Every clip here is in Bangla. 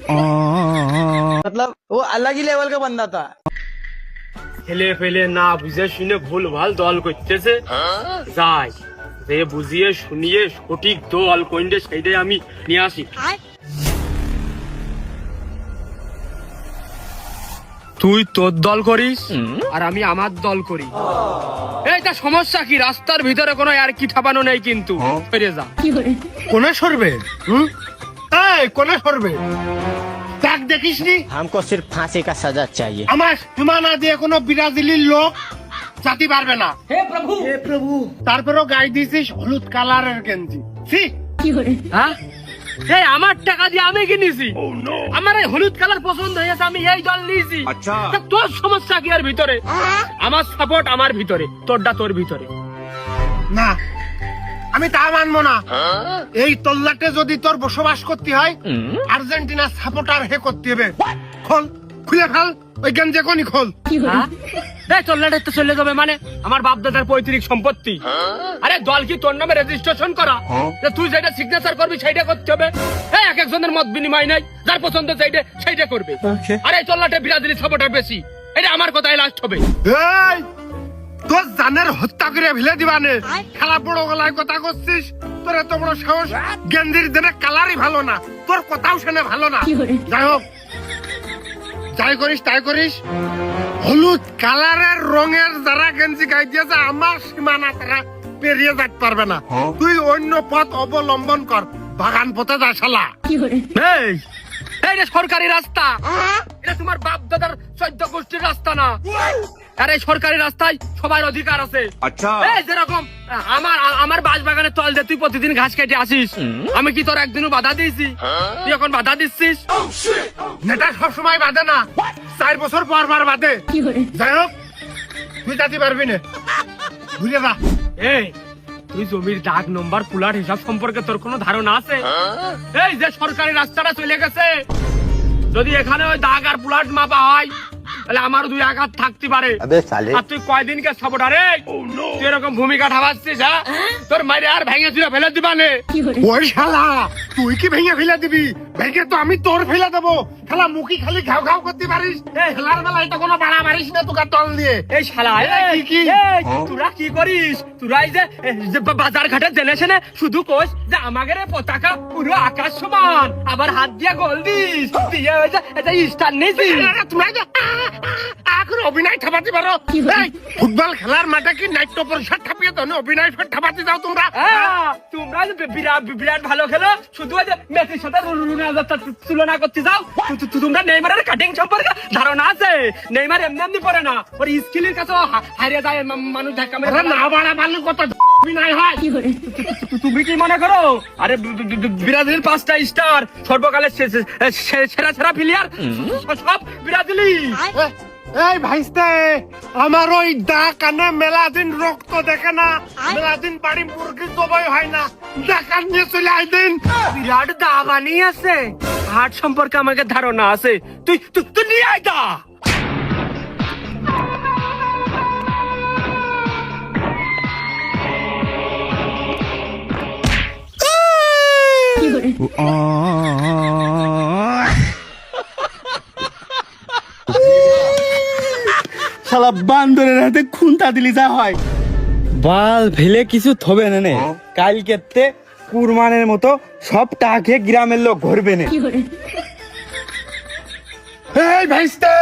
मतलब वो अलग ही लेवल का बंदा था। ছেলে ফেলে না বুঝে শুনে ভুল ভাল দল করতেছে, যাই যে বুঝিয়ে শুনিয়ে সঠিক দল কোনটা সেইটাই আমি নিয়ে আসি। তুই তোর দল করিস আর আমি আমার দল করি। এইটা সমস্যা কি? রাস্তার ভিতরে কোনো আর কি ঠাপানো নেই, কিন্তু ফিরে যা। কোনে সরবে? কোনে সরবে? তাক দেখিসনি? हमको सिर्फ फांसी का सजा चाहिए। আমার সীমানা দিয়ে কোনো ব্রাজিলির লোক জাতি পারবে না। হে প্রভু, তারপরেও গায়ে দিয়েছিস হলুদ কালারের গেঞ্জি। হ্যাঁ, এই আমার টাকা দিয়ে আমি কিনেছি, আমার এই হলুদ কালার পছন্দ হয়েছে, আমি এই দল নিয়েছি। তা তোর সমস্যা কি এর ভিতরে? আমার সাপোর্ট আমার ভিতরে, তোরটা তোর ভিতরে। না, আমি তা মানবো না। এই তল্লাটে যদি তোর বসবাস করতে হয়, আর্জেন্টিনা সাপোর্টার হে করতে হবে। খোল, খুলে ফেল ওই গেঞ্জি, কোনি খোল। চল্লাটে তো চলে যাবে মানে? আমার বাপ দাদার পৈতৃক সম্পত্তি। আরে দল কি তোর নামে রেজিস্ট্রেশন করা? তুই যেটা সিগনেচার করবি সেইটা করতে হবে। এক একজনের মত বিনিময় নাই, যার পছন্দ সেইটা করবে। আরে চল্লাটে ব্রাজিলি সাপোর্টার বেশি, এটা আমার কথাই লাস্ট হবে। এই তোর জানের হত্যা করে ফেলে দিবানে, খেলা বড় গলায় কথা করছিস। তোর এত বড় সাহস! গেঞ্জির দিনে কালারই ভালো না, তোর কথাও শুনে ভালো না। যাই হোক, যাই করিস তাই করিস, হলুদ কালারের রঙের যারা গেঞ্জি গাই দিয়েছে আমার সীমানা তারা পেরিয়ে যেতে পারবে না। তুই অন্য পথ অবলম্বন কর, বাগান পথে যা শালা। এইটা সরকারি রাস্তা, এটা তোমার বাপ দাদার 14 গোষ্ঠীর রাস্তা না। আর এই সরকারি রাস্তায় সবার অধিকার আছে। এই যেরকম আমার বাস বাগানের তল দিয়ে তুই প্রতিদিন ঘাস কেটে আসিস, আমি কি তোর একদিনও বাধা দিয়েছি? তুই এখন বাধা দিচ্ছিস। নেতা সবসময় বাধে না, 4 বছর পর পর বাধে। যাই হোক, তুই যাতে পারবি না, বুঝে যা। এই তুই জমির দাগ নম্বর পুলার হিসাব সম্পর্কে তোর কোনো ধারণা আছে? এই যে সরকারি রাস্তাটা চলে গেছে, যদি এখানে ওই দাগ আর পুলাট মাপা হয় তাহলে আমার 2 আঘাত থাকতে পারে। আর তুই কয়দিনকে সাপোর্টার? তুই এরকম ভূমিকা ঠাবাচ্ছিস, হ্যাঁ? তোর মাইরে আর ভেঙে তুই ফেলে দিবানে। ওই শালা, তুই কি ভেঙে ফেলে দিবি? ভেঙে তো আমি তোর ফেলে দেবো। খেলা মুখি খালি ঘাও ঘাও করতে পারিস। খেলার বেলায় তো কোনো বাড়া মারিস না তোকে দল দিয়ে। এই শালা, তোরা কি করিস? তোরাই যে বাজার ঘাটে জেনে শুনে শুধু কোস যে আমাদের পতাকা পুরো আকাশ সমান, আবার হাত দিয়ে গোল দিস, দিয়ে স্টার নিয়েছিস। তুমি এখন অভিনয় ঠাপাতে পারো? ফুটবল খেলার মাঠে কি নাট্য পরিষদ ঠাপিয়ে তো অভিনয় ঠাপাতে যাও তোমরা? তোমরা বিরাট ভালো খেলো, শুধু মেসির সাথে তুলনা করতে যাও। তোমরা নেইমারের কাটিং সম্পর্কে ধারণা আছে? নেইমার এমনি এমনি পড়ে না, ওর স্কিলের কাছে হারিয়ে যায় মানুষ ধাক্কা মেরে। না বাড়া বাড়লে কত অভিনয় হয়। তুমি কি মনে করো? আরে ব্রাজিলের 5টা স্টার, সর্বকালের সেরা সেরা প্লেয়ার সব ব্রাজিলি। এই ভাইস্তে, আমার ওই দা কানে মেলাদিন রক্ত দেখে না, মেলাদিন বাড়ি মুরগি জবাই হয় না, দেখান নিয়ে চলে আইদিন। বিরাট দা বানিয়ে আছে, হাট সম্পর্কে আমাকে ধারণা আছে। তুই তুই নিয়ে আয় দা। শালা বান্দরের হাতে খুন্তা দিলি যা হয়। বাল ফেলে কিছু থবে না নে, কালকেতে কুরবানের মতো সব টাকে গ্রামের লোক ঘুরবে না। এই ভাইস্তে,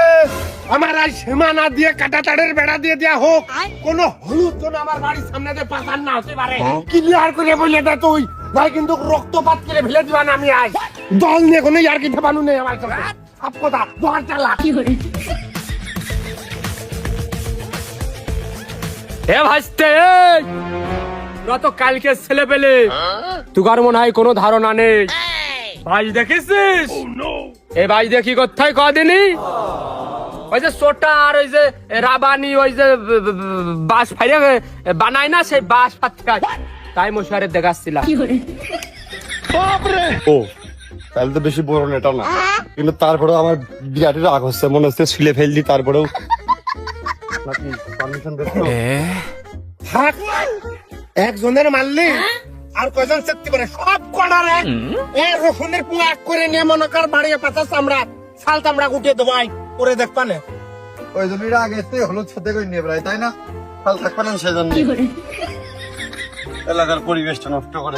আমার আজ সীমানা দিয়ে কাটা তাড়ের বেড়া দিয়ে দেয়া হোক, কোন হলুদ যেন আমার বাড়ির সামনে দিয়ে পাচার না হতে পারে। ক্লিয়ার করে বলে দে তুই, ভাই কিন্তু রক্তপাত করে ফেলে দিবা না। আমি আজ দল নিয়ে কোনো ইয়ার কি ঠাপানো নেই আমার কাছে। সব কথা দোকান চালা। এ ভাইস্তে, তোরা তো কালকে ছেলে পেলে, তোর মনে হয় কোনো ধারণা নেই। ভাই দেখেছিস? এই ভাই দেখি কোথায় কদিনই ওই যে সোটা আর ওই যে রাবানি ওই যে বাস ফাইরে বানায় না, সেই বাস পাত্রায় তাই মশারে দেখাচ্ছিলাম। ও তাহলে তো বেশি বড় নেটা না, কিন্তু তারপরেও আমার বিরাটের রাগ হচ্ছে, মনে হচ্ছে ছিলে ফেললি। তারপরেও নাকি পারমিশন দিচ্ছ? থাক, একজনের মারলি আর কয়জন চেকতে পারে সব কটারে রসুনের পুঙ্গা এক করে নিয়ে মনে কর বাড়িয়ে পাতা চামড়া শাল চামড়া গুটিয়ে দেবাই করে দেখবা না ওই জমিটা আগে থেকে হলুদ সাথে করে নিয়ে বেড়াই তাই না? কাল থাকবে না সেজন্য এলাকার পরিবেশটা নষ্ট করে